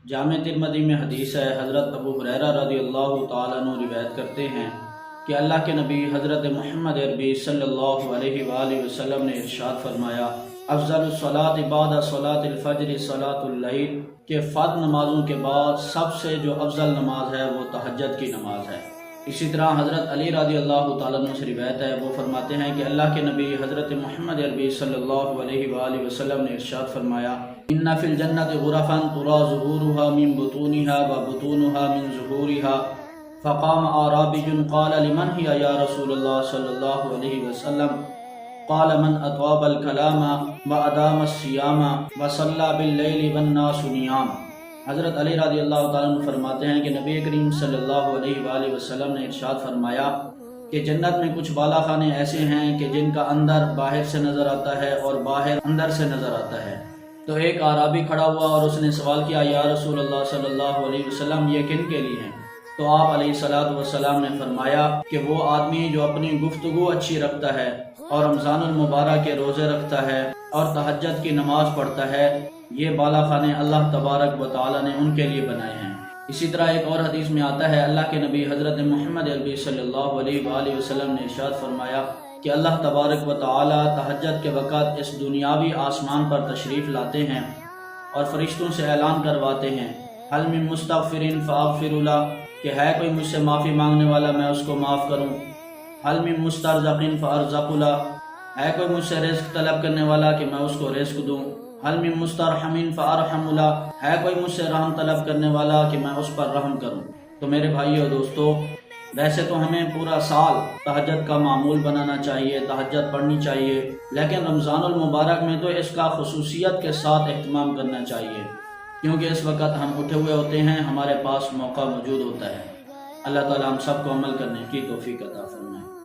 جامع ترمذی میں حدیث ہے، حضرت ابو ہریرہ رضی اللہ تعالیٰ عنہ روایت کرتے ہیں کہ اللہ کے نبی حضرت محمد عربی صلی اللہ علیہ وآلہ وسلم نے ارشاد فرمایا، افضل الصلاۃ بعد صلاۃ الفجر صلاۃ اللیل، کہ فرض نمازوں کے بعد سب سے جو افضل نماز ہے وہ تہجد کی نماز ہے۔ اسی طرح حضرت علی رضی اللہ تعالیٰ عنہ سے روایت ہے، وہ فرماتے ہیں کہ اللہ کے نبی حضرت محمد عربی صلی اللہ علیہ وآلہ وسلم نے ارشاد فرمایا، ان فی الجنت غرفا ترى ظهورها من بطونها وبطونها من ظهورها، فقام اعرابی قال لمن هي یا رسول اللہ صلی اللہ علیہ وسلم، قال من اطاب الکلام وادام الصیام وصلى باللیل والناس نیام۔ حضرت علی رضی اللہ تعالیٰ عنہ فرماتے ہیں کہ نبی کریم صلی اللہ علیہ وآلہ وسلم نے ارشاد فرمایا کہ جنت میں کچھ بالا خانے ایسے ہیں کہ جن کا اندر باہر سے نظر آتا ہے اور باہر اندر سے نظر آتا ہے۔ تو ایک اعرابی کھڑا ہوا اور اس نے سوال کیا، یا رسول اللہ صلی اللہ علیہ وسلم یہ کن کے لیے ہیں؟ تو آپ علیہ الصلوۃ والسلام نے فرمایا کہ وہ آدمی جو اپنی گفتگو اچھی رکھتا ہے اور رمضان المبارک کے روزے رکھتا ہے اور تہجد کی نماز پڑھتا ہے، یہ بالا خانے اللہ تبارک و تعالیٰ نے ان کے لیے بنائے ہیں۔ اسی طرح ایک اور حدیث میں آتا ہے، اللہ کے نبی حضرت محمد عربی صلی اللہ علیہ وآلہ وسلم نے ارشاد فرمایا کہ اللہ تبارک و تعالیٰ تہجد کے وقت اس دنیاوی آسمان پر تشریف لاتے ہیں اور فرشتوں سے اعلان کرواتے ہیں، حل من مستغفر فاغفر له، کہ ہے کوئی مجھ سے معافی مانگنے والا میں اس کو معاف کروں، حل من مسترزق فارزق له، ہے کوئی مجھ سے رزق طلب کرنے والا کہ میں اس کو رزق دوں، حل من مسترحم فارحم له، ہے کوئی مجھ سے رحم طلب کرنے والا کہ میں اس پر رحم کروں۔ تو میرے بھائیو دوستو، ویسے تو ہمیں پورا سال تہجد کا معمول بنانا چاہیے، تہجد پڑھنی چاہیے، لیکن رمضان المبارک میں تو اس کا خصوصیت کے ساتھ اہتمام کرنا چاہیے، کیونکہ اس وقت ہم اٹھے ہوئے ہوتے ہیں، ہمارے پاس موقع موجود ہوتا ہے۔ اللہ تعالی ہم سب کو عمل کرنے کی توفیق عطا فرمائے۔